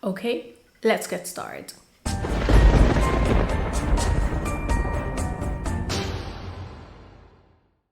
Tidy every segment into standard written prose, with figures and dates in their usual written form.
Okay, let's get started.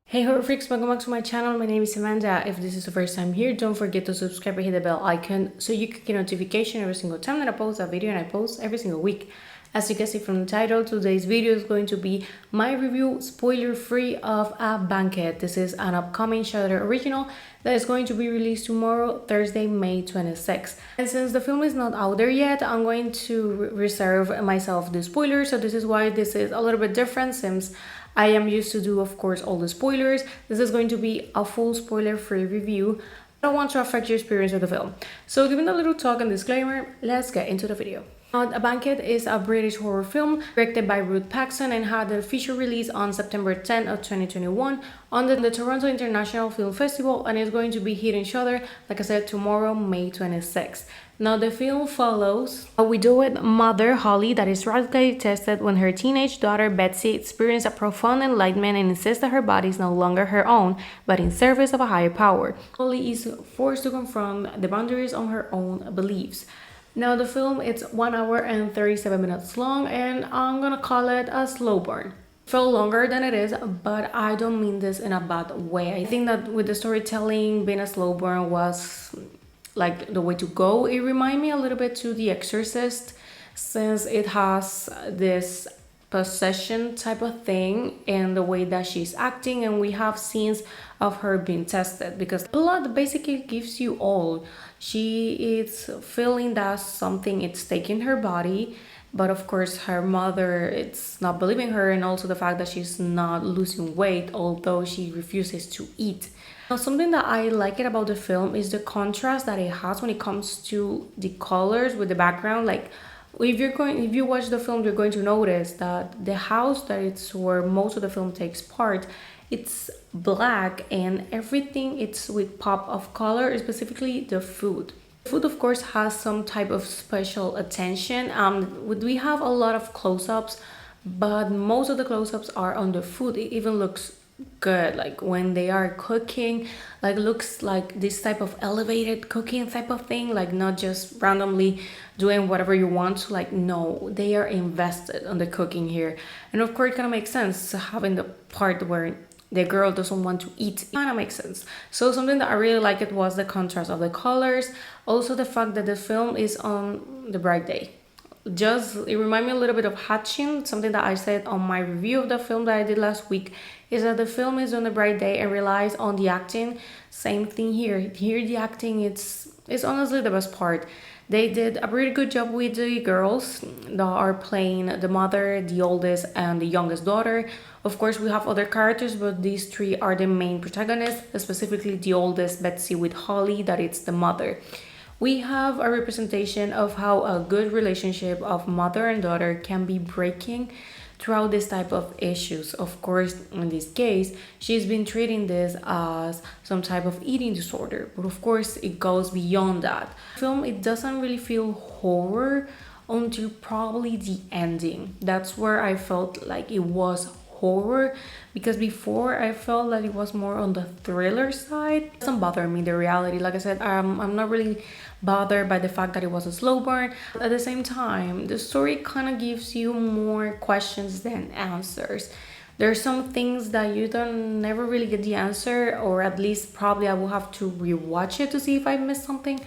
Hey horror freaks, welcome back to my channel. My name is Amanda. If this is the first time here, don't forget to subscribe and hit the bell icon so you can get notification every single time that I post a video, and I post every single week. As you can see from the title, today's video is going to be my review, spoiler-free, of a Banquet. This is an upcoming Shudder original that is going to be released tomorrow, Thursday, May 26th. And since the film is not out there yet, I'm going to reserve myself the spoilers. So this is why this is a little bit different, since I am used to do, of course, all the spoilers. This is going to be a full spoiler-free review. I don't want to affect your experience of the film. So given a little talk and disclaimer, let's get into the video. A Banquet is a British horror film directed by Ruth Paxton and had a feature release on September 10 of 2021 on the Toronto International Film Festival, and is going to be hitting Shudder, like I said, tomorrow, May 26th. Now, the film follows a widowed mother, Holly, that is radically tested when her teenage daughter, Betsy, experiences a profound enlightenment and insists that her body is no longer her own, but in service of a higher power. Holly is forced to confront the boundaries of her own beliefs. Now, the film, it's 1 hour and 37 minutes long, and I'm gonna call it a slow burn. Felt longer than it is, but I don't mean this in a bad way. I think that with the storytelling, being a slow burn was like the way to go. It reminded me a little bit to The Exorcist, since it has this possession type of thing and the way that she's acting, and we have scenes of her being tested, because blood basically gives you all. She is feeling that something it's taking her body, but of course her mother, it's not believing her, and also the fact that she's not losing weight although she refuses to eat. Now, something that I like it about the film is the contrast that it has when it comes to the colors with the background. Like, if you watch the film, you're going to notice that the house that it's where most of the film takes part, it's black, and everything it's with pop of color, specifically the food. Food, of course, has some type of special attention. We have a lot of close-ups, but most of the close-ups are on the food. It even looks good, like when they are cooking, like looks like this type of elevated cooking type of thing, like not just randomly doing whatever you want to, like, no, they are invested on the cooking here. And of course it kind of makes sense having the part where the girl doesn't want to eat. It kind of makes sense. So something that I really liked it was the contrast of the colors, also the fact that the film is on the bright day. It reminded me a little bit of Hatching. Something that I said on my review of the film that I did last week is that the film is on a bright day and relies on the acting. Same thing here. Here the acting, it's honestly the best part. They did a pretty good job with the girls that are playing the mother, the oldest, and the youngest daughter. Of course, we have other characters, but these three are the main protagonists, specifically the oldest, Betsy, with Holly, that it's the mother. We have a representation of how a good relationship of mother and daughter can be breaking throughout this type of issues. Of course, in this case, she's been treating this as some type of eating disorder, but of course it goes beyond that. The film, it doesn't really feel horror until probably the ending. That's where I felt like it was horror, because before I felt that it was more on the thriller side. It doesn't bother me, the reality. Like I said, I'm not really bothered by the fact that it was a slow burn. At the same time, the story kind of gives you more questions than answers. There's some things that you don't never really get the answer, or at least probably I will have to rewatch it to see if I missed something.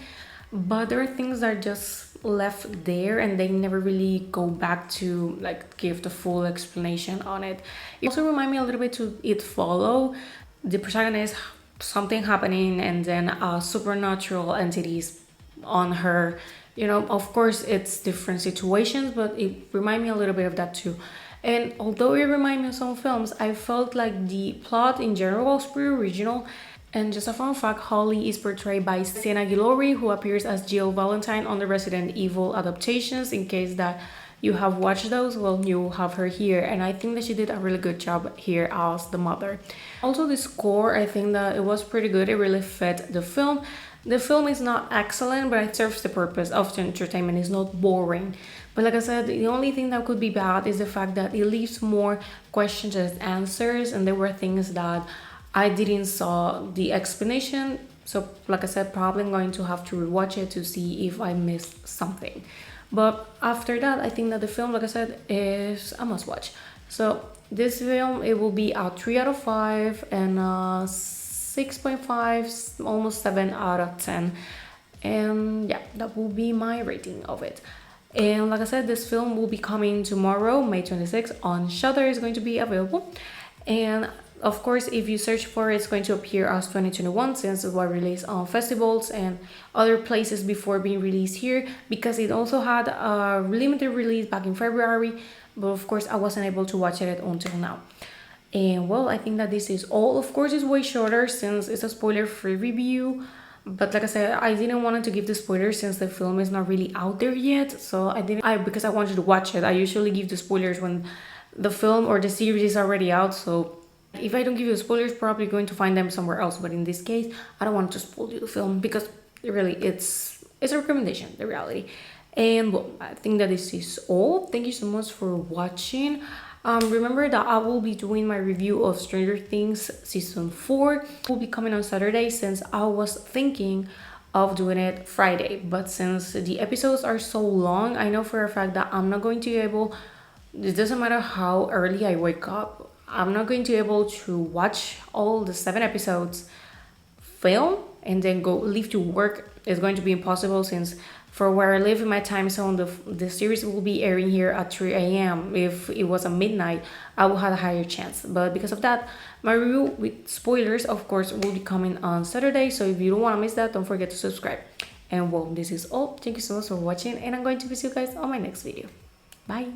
But there are things that are just left there, and they never really go back to like give the full explanation on it. It also reminds me a little bit to It Follow. The protagonist, something happening, and then supernatural entities on her. You know, of course it's different situations, but it reminds me a little bit of that too. And although it reminds me of some films, I felt like the plot in general was pretty original. And just a fun fact, Holly is portrayed by Sienna Guillory, who appears as Jill Valentine on the Resident Evil adaptations. In case that you have watched those, well, you have her here, and I think that she did a really good job here as the mother. Also, the score, I think that it was pretty good. It really fit the film. The film is not excellent, but it serves the purpose of the entertainment. It's not boring. But like I said, the only thing that could be bad is the fact that it leaves more questions than answers, and there were things that I didn't saw the explanation So like I said, probably I'm going to have to rewatch it to see if I missed something. But after that, I think that the film, like I said, is a must watch. So this film, it will be a 3 out of 5 and a 6.5, almost 7 out of 10. And yeah, that will be my rating of it. And like I said, this film will be coming tomorrow, May 26th, on Shudder. Is going to be available. And of course, if you search for it, it's going to appear as 2021 since it was released on festivals and other places before being released here, because it also had a limited release back in February, but of course I wasn't able to watch it until now. And well, I think that this is all. Of course, it's way shorter since it's a spoiler-free review, but like I said, I didn't want to give the spoilers since the film is not really out there yet, so because I wanted to watch it. I usually give the spoilers when the film or the series is already out, so if I don't give you spoilers, probably going to find them somewhere else. But in this case, I don't want to spoil you the film because really it's a recommendation, the reality. And well, I think that this is all. Thank you so much for watching. Remember that I will be doing my review of Stranger Things season 4. It will be coming on Saturday since I was thinking of doing it Friday, but since the episodes are so long, I know for a fact that I'm not going to be able, it doesn't matter how early I wake up, I'm not going to be able to watch all the 7 episodes, film, and then leave to work. It's going to be impossible since for where I live in my time zone, the series will be airing here at 3 a.m. If it was a midnight, I will have a higher chance. But because of that, my review with spoilers, of course, will be coming on Saturday. So if you don't want to miss that, don't forget to subscribe. And well, this is all. Thank you so much for watching, and I'm going to see you guys on my next video. Bye.